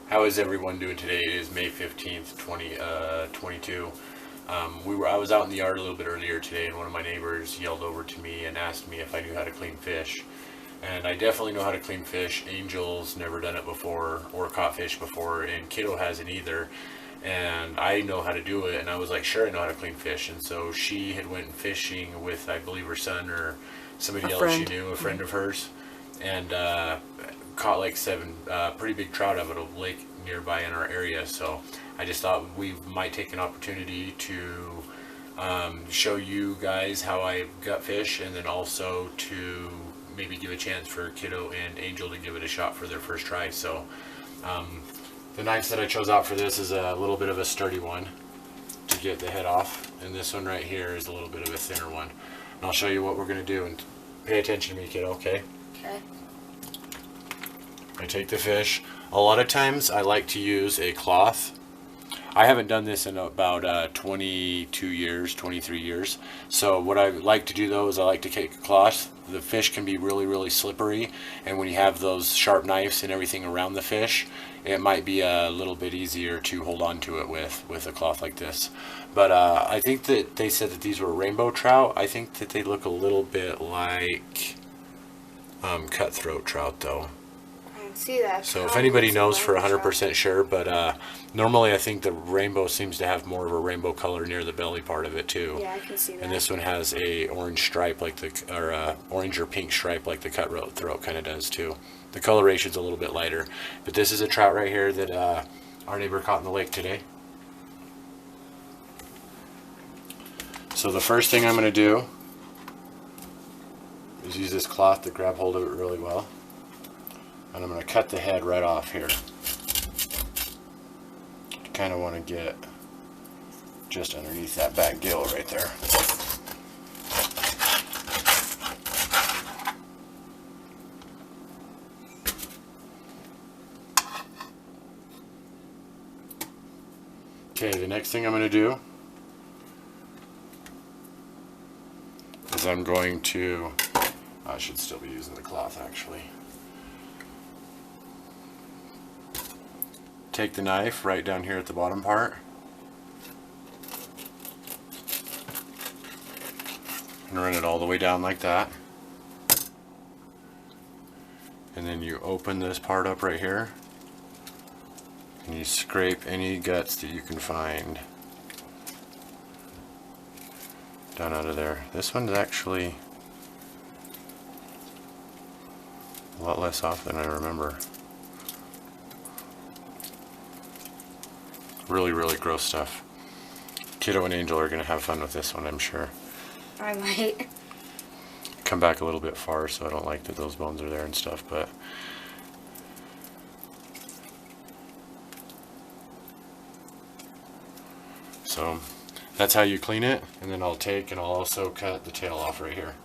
How is everyone doing today? It is May 15th, 2022. I was out in the yard a little bit earlier today, and one of my neighbors yelled over to me and asked me if I knew how to clean fish. And I definitely know how to clean fish. Angel's never done it before or caught fish before, and Kiddo hasn't either. And I know how to do it, and I was like, sure, I know how to clean fish. And so she had went fishing with, I believe, her son or somebody else she knew, a friend of hers, and caught like 7 pretty big trout out of a lake nearby in our area. So I just thought we might take an opportunity to show you guys how I gut fish, and then also to maybe give a chance for Kiddo and Angel to give it a shot for their first try. So the knives that I chose out for this is a little bit of a sturdy one to get the head off, and this one right here is a little bit of a thinner one. And I'll show you what we're going to do, and pay attention to me, Kiddo, okay? Okay. I take the fish. A lot of times I like to use a cloth. I haven't done this in about 22 years, 23 years. So what I like to do though is I like to take a cloth. The fish can be really, really slippery, and when you have those sharp knives and everything around the fish, it might be a little bit easier to hold on to it with a cloth like this. But I think that they said that these were rainbow trout. I think that they look a little bit like cutthroat trout though. See that. So if anybody knows for 100% sure, but normally I think the rainbow seems to have more of a rainbow color near the belly part of it too. Yeah, I can see that. And this one has a orange stripe like orange or pink stripe like the cutthroat kind of does too. The coloration's a little bit lighter, but this is a trout right here that our neighbor caught in the lake today. So the first thing I'm going to do is use this cloth to grab hold of it really well. And I'm going to cut the head right off here. Kind of want to get just underneath that back gill right there. Okay, the next thing I'm going to do is I'm going to, I should still be using the cloth actually. Take the knife right down here at the bottom part and run it all the way down like that, and then you open this part up right here and you scrape any guts that you can find down out of there. This one's actually a lot less off than I remember. Really, really gross stuff. Kiddo and Angel are going to have fun with this one, I'm sure. I might. Come back a little bit far, so I don't like that those bones are there and stuff, but so that's how you clean it. And then I'll take and I'll also cut the tail off right here.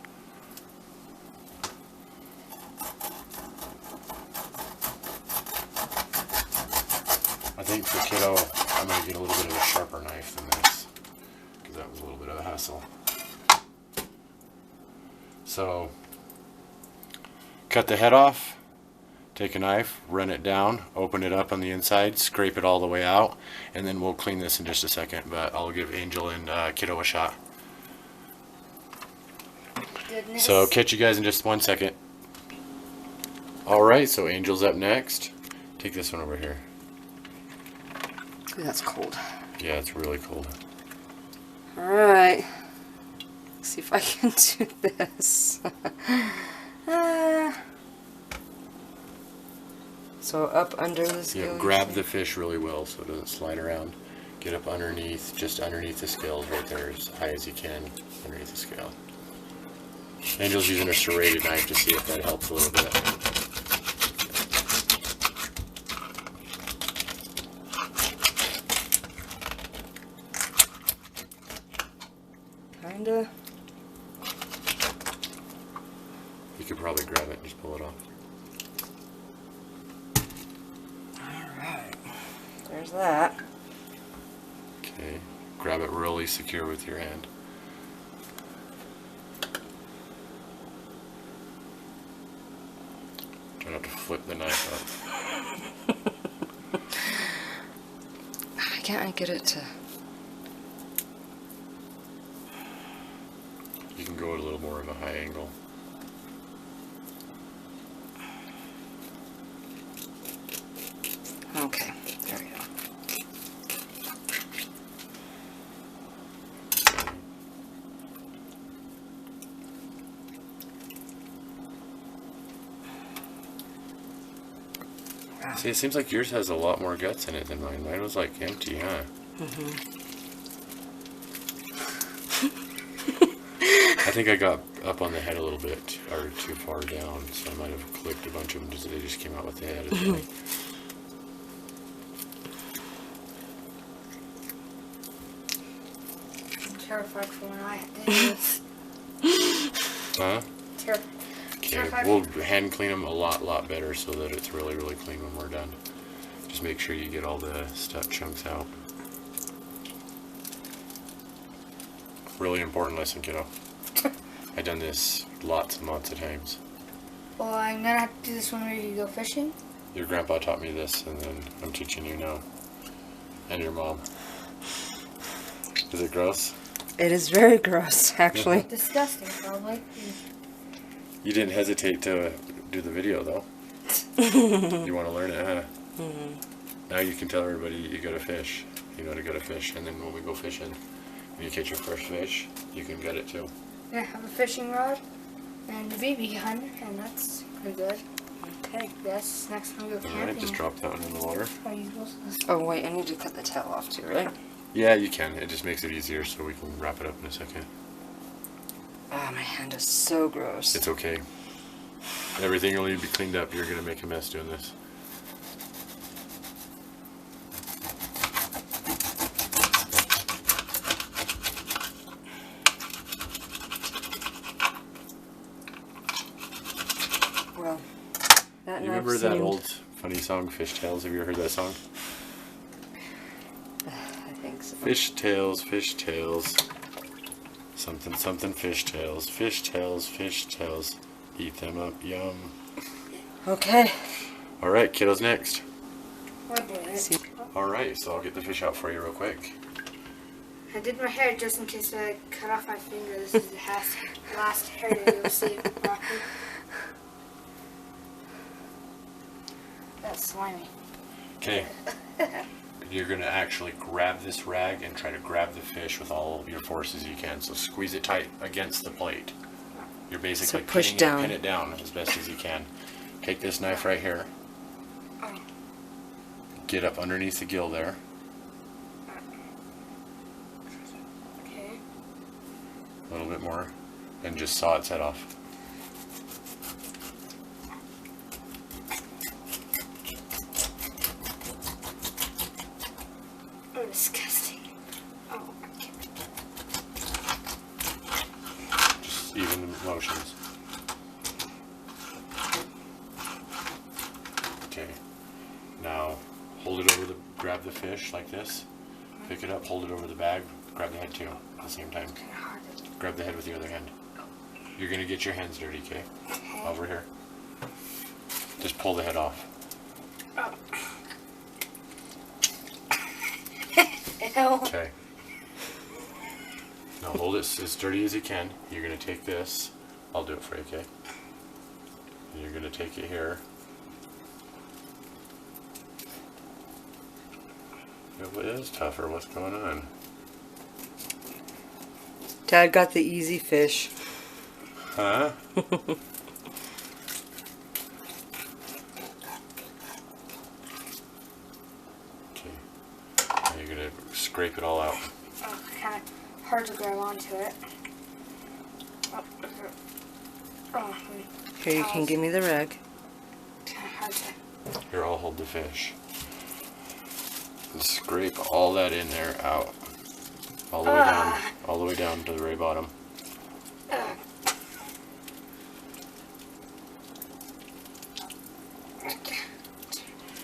I think for Kiddo, I'm going to get a little bit of a sharper knife than this, because that was a little bit of a hassle. So, cut the head off, take a knife, run it down, open it up on the inside, scrape it all the way out, and then we'll clean this in just a second, but I'll give Angel and Kiddo a shot. Goodness. So, catch you guys in just 1 second. Alright, so Angel's up next. Take this one over here. Ooh, that's cold. Yeah, it's really cold. Alright. Let's see if I can do this. So up under the scale. Yeah, grab the fish really well so it doesn't slide around. Get up underneath, just underneath the scales right there, as high as you can underneath the scale. Angel's using a serrated knife to see if that helps a little bit. Kinda. You could probably grab it and just pull it off. Alright. There's that. Okay, grab it really secure with your hand. Try not to flip the knife up. can't I get it to... You can go at a little more of a high angle. Okay, there we go. Wow. See, it seems like yours has a lot more guts in it than mine. Mine was like empty, huh? I think I got up on the head a little bit, or too far down, so I might have clipped a bunch of them. They just came out with the head. I'm terrified for when I do this. Huh? Terrified. Okay, we'll hand clean them a lot better so that it's really clean when we're done. Just make sure you get all the stuff chunks out. Really important lesson, kiddo. I've done this lots and lots of times. Well, I'm gonna have to do this when we go fishing. Your grandpa taught me this, and then I'm teaching you now. And your mom. Is it gross? It is very gross, actually. Disgusting, probably. You didn't hesitate to do the video, though. You want to learn it, huh? Now you can tell everybody you go to fish. You know to go to fish, and then when we go fishing, when you catch your first fish, you can get it too. I have a fishing rod and a BB gun, and that's pretty good. Okay. Yes, next time we go Alright, camping. just drop that one in the water. Are you supposed to- Oh, wait, I need to cut the tail off too, right? Yeah, you can. It just makes it easier so we can wrap it up in a second. Ah, my hand is so gross. It's okay. Everything will need to be cleaned up. You're going to make a mess doing this. Well, that You remember that old funny song, Fish Tales? Have you ever heard that song? I think so. Fish tales, fish tales. Something, something, fish tales. Fish tales, fish tales. Eat them up, yum. Okay. Alright, kiddo's next. What did it? See. Alright, so I'll get the fish out for you real quick. I did my hair just in case I cut off my finger. This is the last hair that you'll see. That's slimy. Okay. You're going to actually grab this rag and try to grab the fish with all your forces you can. So squeeze it tight against the plate. You're basically So push pinning down. Pin it down as best as you can. Take this knife right here. Get up underneath the gill there. Okay. A little bit more. And just saw its head off. Oh, disgusting. Oh, okay. Just even the motions. Okay. Now hold it over the, grab the fish like this. Pick it up, hold it over the bag, grab the head too at the same time. Kinda hard to Grab the head with the other hand. You're gonna get your hands dirty, okay? Over here. Just pull the head off. Ew. Okay. Now hold it as dirty as you can. You're gonna take this. I'll do it for you, okay? And you're gonna take it here. It is tougher. What's going on? Dad got the easy fish. Huh? Okay. Now you're gonna scrape it all out. Oh, kind of hard to grab onto it. Oh, oh, Here, you can give me the rag. kind of hard to. Here, I'll hold the fish. And scrape all that in there out. All the way down. All the way down to the very bottom.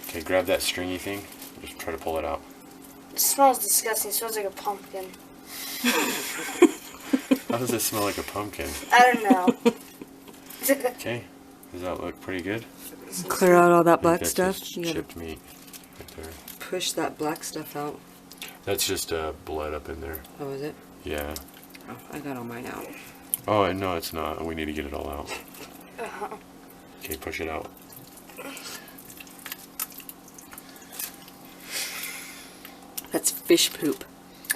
Okay, grab that stringy thing. Just try to pull it out. It smells disgusting. It smells like a pumpkin. How does it smell like a pumpkin? I don't know. Okay. Does that look pretty good? Clear out all that I think black that's stuff. just You gotta chipped meat right there. push that black stuff out. That's just blood up in there. Oh, is it? Yeah. Oh, I got all mine out. Oh, no, it's not. We need to get it all out. Uh-huh. Okay, push it out. That's fish poop.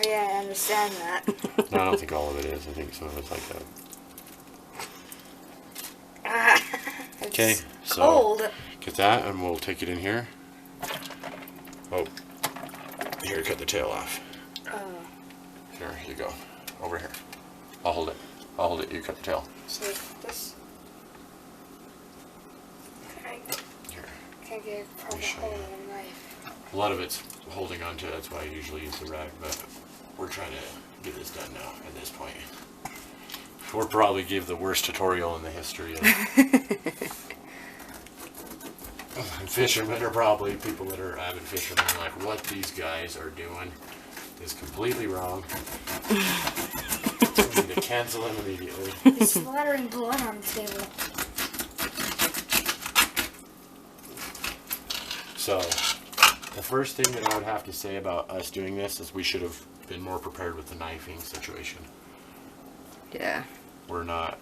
Yeah, I understand that. No, I don't think all of it is. I think some of it's like that. It's Okay, so cold. get that, and we'll take it in here. Oh, here, cut the tail off. Here you go. Over here. I'll hold it. I'll hold it. You cut the tail. So this. Here. Can't get a proper show hold you. of a knife. A lot of it's holding onto it. That's why I usually use the rag, but we're trying to get this done now at this point. We'll probably give the worst tutorial in the history of fishermen, are probably people that are avid fishermen, like, what these guys are doing is completely wrong. We need to cancel them immediately. He's splattering blood on the table. So, the first thing that I would have to say about us doing this is we should have been more prepared with the knifing situation. Yeah. We're not,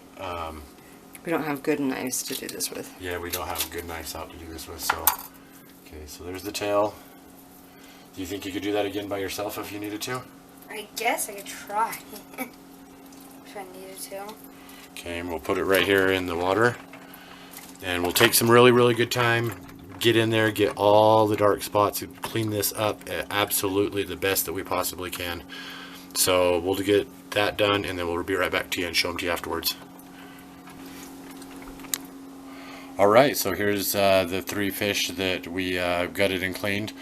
We don't have good knives to do this with. yeah, we don't have good knives out to do this with, so. Okay, so there's the tail. Do you think you could do that again by yourself if you needed to? I guess I could try. If I needed to. Okay, and we'll put it right here in the water. And we'll take some really, really good time. Get in there, get all the dark spots, and clean this up absolutely the best that we possibly can. So we'll get that done, and then we'll be right back to you and show them to you afterwards. All right, so here's the 3 fish that we gutted and cleaned.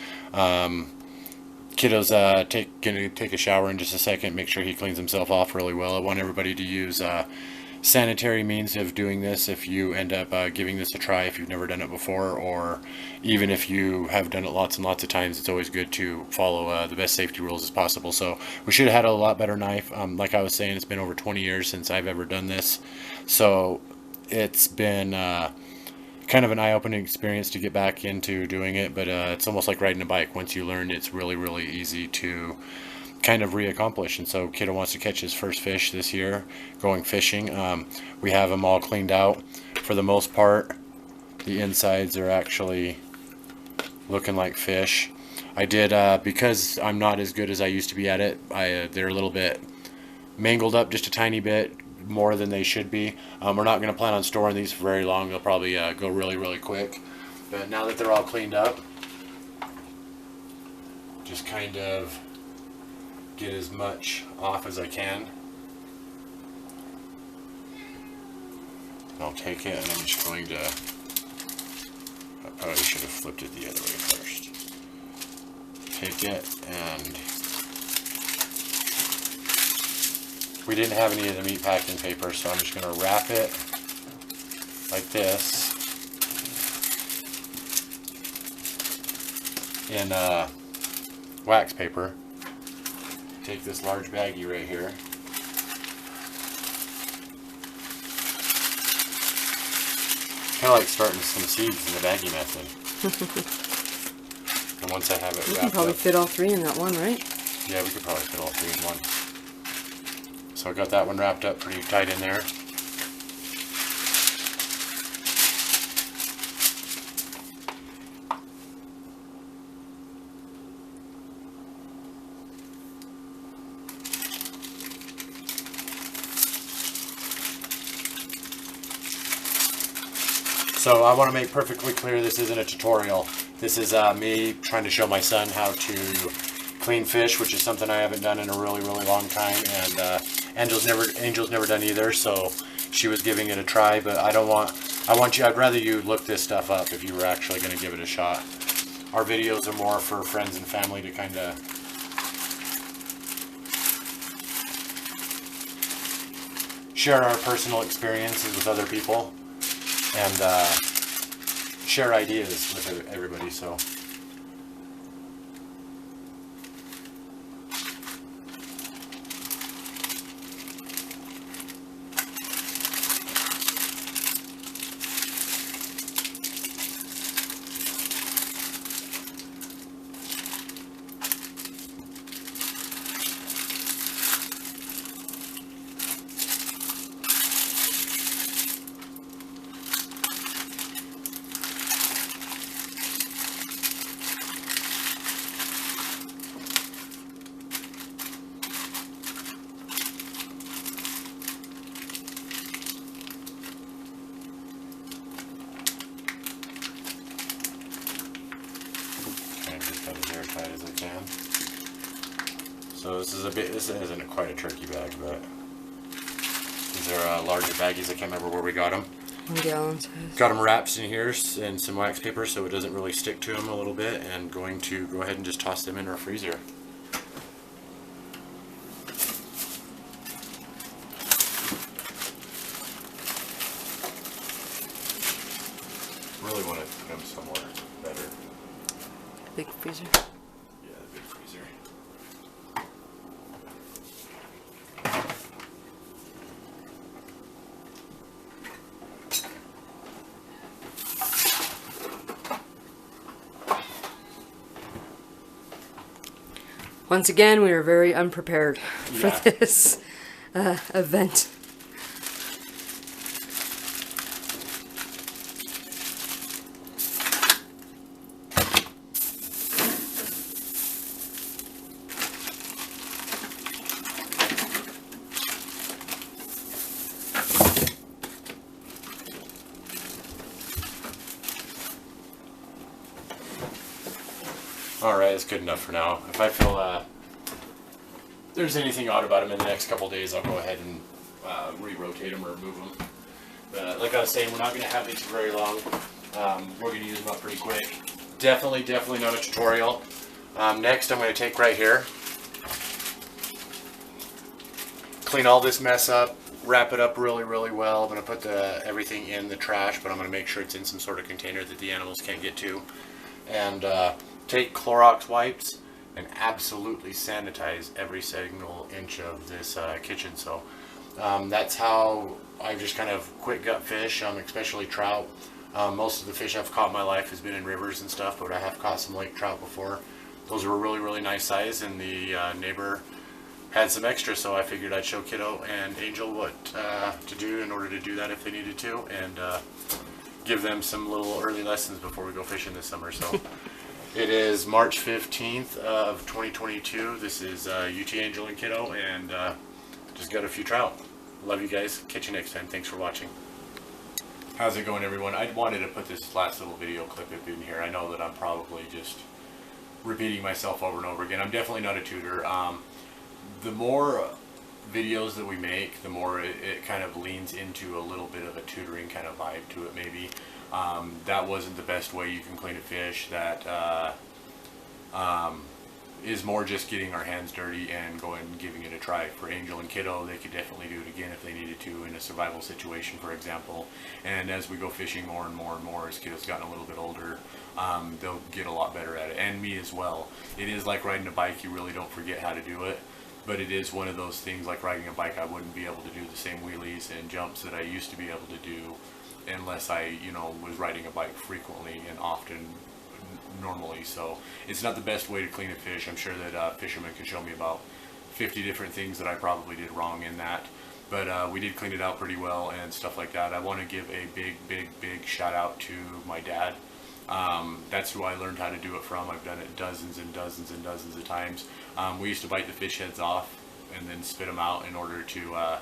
Kiddo's gonna take a shower in just a second, make sure he cleans himself off really well. I want everybody to use sanitary means of doing this if you end up giving this a try, if you've never done it before, or even if you have done it lots and lots of times. It's always good to follow the best safety rules as possible. So we should have had a lot better knife. Like I was saying, it's been over 20 years since I've ever done this, so it's been kind of an eye-opening experience to get back into doing it, but it's almost like riding a bike. Once you learn, it's really, really easy to kind of re-accomplish. And so Kiddo wants to catch his first fish this year going fishing. We have them all cleaned out for the most part. The insides are actually looking like fish. I did, because I'm not as good as I used to be at it, they're a little bit mangled up just a tiny bit more than they should be. We're not going to plan on storing these for very long. They'll probably go really, really quick. But now that they're all cleaned up, just kind of get as much off as I can. I'll take it, and I'm just going to, I probably should have flipped it the other way first. Take it, and we didn't have any of the meat packing paper, so I'm just going to wrap it like this in wax paper. Take this large baggie right here. Kind of like starting some seeds in the baggie method. And once I have it You wrapped can probably up, fit all 3 in that one, right? yeah, we could probably fit all 3 in one. So I got that one wrapped up pretty tight in there. So I want to make perfectly clear, this isn't a tutorial. This is me trying to show my son how to clean fish, which is something I haven't done in a really, really long time, and Angel's never done either, so she was giving it a try. But I'd rather you look this stuff up if you were actually going to give it a shot. Our videos are more for friends and family to kind of share our personal experiences with other people and share ideas with everybody. So tight as I can. So this isn't quite a turkey bag, but these are larger baggies. I can't remember where we got them. 1 gallon size. Got them wrapped in here in some wax paper so it doesn't really stick to them a little bit, and going to go ahead and just toss them in our freezer. Really want to put them somewhere better. Big freezer. Yeah, the big freezer. Once again, we are very unprepared for Yeah. this event. Alright, it's good enough for now. If I feel there's anything odd about them in the next couple days, I'll go ahead and re-rotate them or move them. But like I was saying, we're not going to have these for very long. We're going to use them up pretty quick. Definitely not a tutorial. Next, I'm going to take right here, clean all this mess up, wrap it up really well. I'm going to put everything in the trash, but I'm going to make sure it's in some sort of container that the animals can't get to. And take Clorox wipes and absolutely sanitize every single inch of this kitchen. So that's how I just kind of quick gut fish, especially trout. Most of the fish I've caught in my life has been in rivers and stuff, but I have caught some lake trout before. Those were really nice size, and the neighbor had some extra, so I figured I'd show Kiddo and Angel what to do in order to do that if they needed to, and give them some little early lessons before we go fishing this summer. So it is March 15th of 2022. This is UT Angel and Kiddo, and just got a few trout. Love you guys. Catch you next time. Thanks for watching. How's it going, everyone? I wanted to put this last little video clip in here. I know that I'm probably just repeating myself over and over again. I'm definitely not a tutor. The more videos that we make, the more it kind of leans into a little bit of a tutoring kind of vibe to it, maybe. That wasn't the best way you can clean a fish. That is more just getting our hands dirty and going and giving it a try. For Angel and Kiddo, they could definitely do it again if they needed to in a survival situation, for example. And as we go fishing more and more, as Kiddo's gotten a little bit older, they'll get a lot better at it, and me as well. It is like riding a bike. You really don't forget how to do it, but it is one of those things like riding a bike. I wouldn't be able to do the same wheelies and jumps that I used to be able to do unless I, was riding a bike frequently and often normally. So it's not the best way to clean a fish. I'm sure that fishermen can show me about 50 different things that I probably did wrong in that, but we did clean it out pretty well and stuff like that. I want to give a big shout out to my dad. That's who I learned how to do it from. I've done it dozens and dozens of times. We used to bite the fish heads off and then spit them out in order to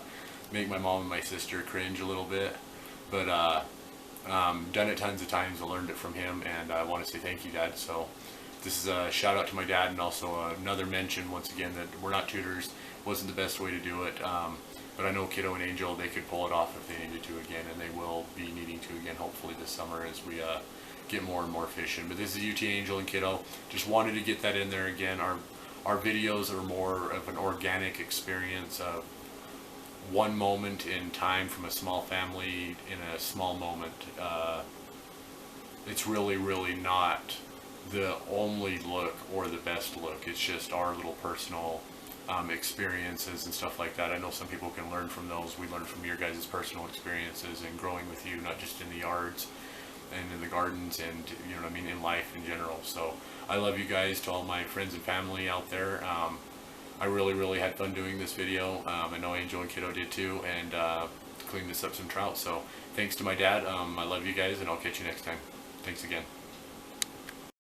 make my mom and my sister cringe a little bit, but done it tons of times. I learned it from him, and I want to say thank you, Dad. So this is a shout out to my dad, and also another mention once again that we're not tutors. Wasn't the best way to do it, but I know Kiddo and Angel, they could pull it off if they needed to again, and they will be needing to again hopefully this summer as we get more and more fishing. But this is UT Angel and Kiddo. Just wanted to get that in there again. Our videos are more of an organic experience of one moment in time from a small family in a small moment. It's really not the only look or the best look. It's just our little personal experiences and stuff like that. I know some people can learn from those. We learn from your guys' personal experiences and growing with you, not just in the yards and in the gardens and, in life in general. So I love you guys. To all my friends and family out there, I really had fun doing this video. I know Angel and Kiddo did too, and cleaned this up some trout. So thanks to my dad. I love you guys, and I'll catch you next time. Thanks again.